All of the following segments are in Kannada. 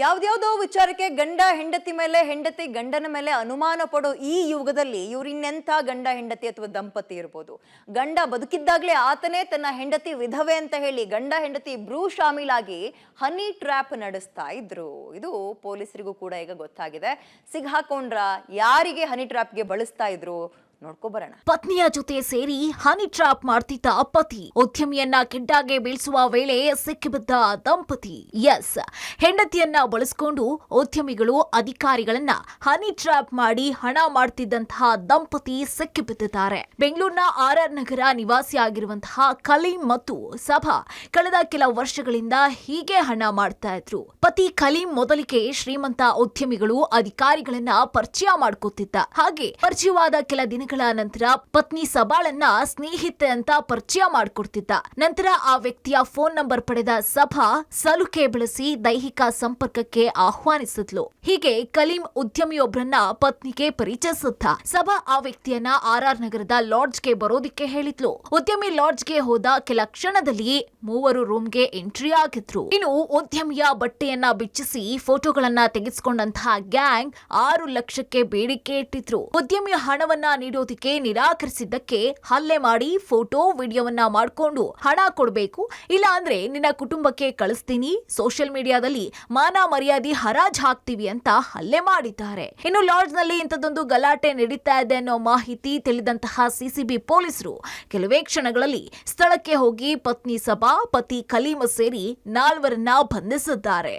ಯಾವ್ದ್ಯಾವ್ದೋ ವಿಚಾರಕ್ಕೆ ಗಂಡ ಹೆಂಡತಿ ಮೇಲೆ, ಹೆಂಡತಿ ಗಂಡನ ಮೇಲೆ ಅನುಮಾನ ಪಡೋ ಈ ಯುಗದಲ್ಲಿ ಇವ್ರಿನ್ನೆಂಥ ಗಂಡ ಹೆಂಡತಿ ಅಥವಾ ದಂಪತಿ ಇರ್ಬೋದು. ಗಂಡ ಬದುಕಿದ್ದಾಗಲೇ ಆತನೇ ತನ್ನ ಹೆಂಡತಿ ವಿಧವೆ ಅಂತ ಹೇಳಿ ಗಂಡ ಹೆಂಡತಿ ಇಬ್ರೂ ಶಾಮೀಲಾಗಿ ಹನಿ ಟ್ರ್ಯಾಪ್ ನಡೆಸ್ತಾ ಇದ್ರು. ಇದು ಪೊಲೀಸರಿಗೂ ಕೂಡ ಈಗ ಗೊತ್ತಾಗಿದೆ. ಸಿಗ್ಹಾಕೊಂಡ್ರ, ಯಾರಿಗೆ ಹನಿ ಟ್ರ್ಯಾಪ್ಗೆ ಬಳಸ್ತಾ ಇದ್ರು ನೋಡ್ಕೊಬರೋಣ. ಪತ್ನಿಯ ಜೊತೆ ಸೇರಿ ಹನಿ ಟ್ರಾಪ್ ಮಾಡ್ತಿದ್ದ ಪತಿ ಉದ್ಯಮಿಯನ್ನ ಕಿಡ್ಡಾಗೆ ಬೀಳಿಸುವ ವೇಳೆ ಸಿಕ್ಕಿಬಿದ್ದ ದಂಪತಿ. ಎಸ್, ಹೆಂಡತಿಯನ್ನ ಬಳಸಿಕೊಂಡು ಉದ್ಯಮಿಗಳು ಅಧಿಕಾರಿಗಳನ್ನ ಹನಿ ಟ್ರಾಪ್ ಮಾಡಿ ಹಣ ಮಾಡ್ತಿದ್ದಂತಹ ದಂಪತಿ ಸಿಕ್ಕಿಬಿದ್ದಿದ್ದಾರೆ. ಬೆಂಗಳೂರಿನ ಆರ್ಆರ್ ನಗರ ನಿವಾಸಿಯಾಗಿರುವಂತಹ ಕಲೀಂ ಮತ್ತು ಸಭಾ ಕಳೆದ ಕೆಲ ವರ್ಷಗಳಿಂದ ಹೀಗೆ ಹಣ ಮಾಡ್ತಾ ಇದ್ರು. ಪತಿ ಕಲೀಂ ಮೊದಲಿಗೆ ಶ್ರೀಮಂತ ಉದ್ಯಮಿಗಳು ಅಧಿಕಾರಿಗಳನ್ನ ಪರಿಚಯ ಮಾಡ್ಕೊತಿದ್ದ. ಹಾಗೆ ಪರಿಚಯವಾದ ಕೆಲ ದಿನಗಳ ನಂತರ ಪತ್ನಿ ಸಬಾಳನ್ನ ಸ್ನೇಹಿತೆ ಅಂತ ಪರಿಚಯ ಮಾಡಿಕೊಡ್ತಿದ್ದ. ನಂತರ ಆ ವ್ಯಕ್ತಿಯ ಫೋನ್ ನಂಬರ್ ಪಡೆದ ಸಭಾ ಸಲುಕೆ ಬಳಸಿ ದೈಹಿಕ ಸಂಪರ್ಕಕ್ಕೆ ಆಹ್ವಾನಿಸಿದ್ಲು. ಹೀಗೆ ಕಲೀಂ ಉದ್ಯಮಿಯೊಬ್ಬರನ್ನ ಪತ್ನಿಗೆ ಪರಿಚಯಿಸುತ್ತ ಸಭಾ ಆ ವ್ಯಕ್ತಿಯನ್ನ ಆರ್ಆರ್ ನಗರದ ಲಾಡ್ಜ್ಗೆ ಬರೋದಿಕ್ಕೆ ಹೇಳಿದ್ಲು. ಉದ್ಯಮಿ ಲಾಡ್ಜ್ಗೆ ಹೋದ ಕೆಲ ಕ್ಷಣದಲ್ಲಿ ಮೂವರು ರೂಮ್ಗೆ ಎಂಟ್ರಿ ಆಗಿದ್ರು. ಇನ್ನು ಉದ್ಯಮಿಯ ಬಟ್ಟೆಯನ್ನ ಬಿಚ್ಚಿಸಿ ಫೋಟೋಗಳನ್ನ ತೆಗೆಸಿಕೊಂಡಂತಹ ಗ್ಯಾಂಗ್ 6 ಲಕ್ಷಕ್ಕೆ ಬೇಡಿಕೆ ಇಟ್ಟಿದ್ರು. ಉದ್ಯಮಿಯ ಹಣವನ್ನ ನೀಡೋದಕ್ಕೆ ನಿರಾಕರಿಸಿದ್ದಕ್ಕೆ ಹಲ್ಲೆ ಮಾಡಿ ಫೋಟೋ ವಿಡಿಯೋವನ್ನ ಮಾಡಿಕೊಂಡು ಹಣ ಕೊಡಬೇಕು, ಇಲ್ಲ ಅಂದ್ರೆ ನಿನ್ನ ಕುಟುಂಬಕ್ಕೆ ಕಳಿಸ್ತೀನಿ, ಸೋಷಿಯಲ್ ಮೀಡಿಯಾದಲ್ಲಿ ಮಾನ ಮರ್ಯಾದೆ ಹರಾಜ್ ಹಾಕ್ತೀವಿ ಅಂತ ಹಲ್ಲೆ ಮಾಡಿದ್ದಾರೆ. ಇನ್ನು ಲಾಡ್ಜ್ ನಲ್ಲಿ ಇಂಥದ್ದೊಂದು ಗಲಾಟೆ ನಡೀತಾ ಇದೆ ಅನ್ನೋ ಮಾಹಿತಿ ತಿಳಿದಂತಹ ಸಿಸಿಬಿ ಪೊಲೀಸರು ಕೆಲವೇ ಕ್ಷಣಗಳಲ್ಲಿ ಸ್ಥಳಕ್ಕೆ ಹೋಗಿ ಪತ್ನಿ ಸಭಾ, ಪತಿ ಕಲೀಂ ಸೇರಿ 4 ಬಂಧಿಸಿದ್ದಾರೆ.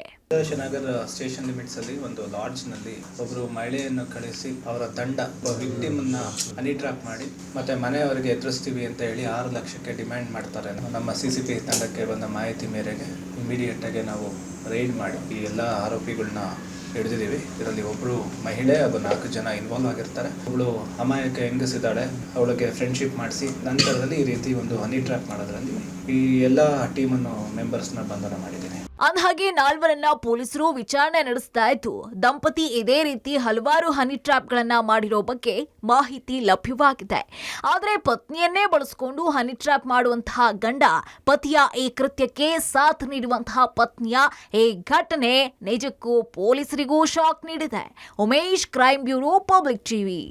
ನಗರ ಸ್ಟೇಷನ್ ಲಿಮಿಟ್ಸ್ ಅಲ್ಲಿ ಒಂದು ಲಾಡ್ಜ್ ನಲ್ಲಿ ಒಬ್ಬರು ಮಹಿಳೆಯನ್ನು ಕಳಿಸಿ ಅವರ ತಂಡ ವಿಕ್ಟಿಮ್ ಅನ್ನ ಹನಿ ಟ್ರ್ಯಾಪ್ ಮಾಡಿ ಮತ್ತೆ ಮನೆಯವರಿಗೆ ಎದುರಿಸ್ತೀವಿ ಅಂತ ಹೇಳಿ 6 ಲಕ್ಷಕ್ಕೆ ಡಿಮ್ಯಾಂಡ್ ಮಾಡ್ತಾರೆ. ನಮ್ಮ ಸಿಸಿಬಿ ತಂಡಕ್ಕೆ ಬಂದ ಮಾಹಿತಿ ಮೇರೆಗೆ ಇಮಿಡಿಯೇಟ್ ಆಗಿ ನಾವು ರೈಡ್ ಮಾಡಿ ಈ ಎಲ್ಲ ಆರೋಪಿಗಳನ್ನ ಹಿಡಿದಿದ್ದೀವಿ. ಇದರಲ್ಲಿ ಒಬ್ಬಳು ಮಹಿಳೆ ಹಾಗೂ 4 ಜನ ಇನ್ವಾಲ್ವ್ ಆಗಿರ್ತಾರೆ. ಒಬ್ಬಳು ಅಮಾಯಕ ಹೆಂಗಸಿದ್ದಾಳೆ, ಅವಳಿಗೆ ಫ್ರೆಂಡ್ಶಿಪ್ ಮಾಡಿಸಿ ನಂತರದಲ್ಲಿ ಈ ರೀತಿ ಒಂದು ಹನಿ ಟ್ರ್ಯಾಪ್ ಮಾಡೋದ್ರಲ್ಲಿ ಈ ಎಲ್ಲ ಟೀಮನ್ನು ಮೆಂಬರ್ಸ್ನ ಬಂಧನ ಮಾಡಿದ್ದೀನಿ. ಅಂದಹಾಗೆ 4 ಪೊಲೀಸರು ವಿಚಾರಣೆ ನಡೆಸ್ತಾ ಇದ್ದು, ದಂಪತಿ ಇದೇ ರೀತಿ ಹಲವಾರು ಹನಿ ಟ್ರ್ಯಾಪ್ ಗಳನ್ನ ಮಾಡಿರೋ ಬಗ್ಗೆ ಮಾಹಿತಿ ಲಭ್ಯವಾಗಿದೆ. ಆದರೆ ಪತ್ನಿಯನ್ನೇ ಬಳಸಿಕೊಂಡು ಹನಿ ಟ್ರ್ಯಾಪ್ ಮಾಡುವಂತಹ ಗಂಡ, ಪತಿಯ ಈ ಕೃತ್ಯಕ್ಕೆ ಸಾಥ್ ನೀಡುವಂತಹ ಪತ್ನಿಯ ಈ ಘಟನೆ ನಿಜಕ್ಕೂ ಪೊಲೀಸರಿಗೂ ಶಾಕ್ ನೀಡಿದೆ. Umesh, crime bureau, public TV.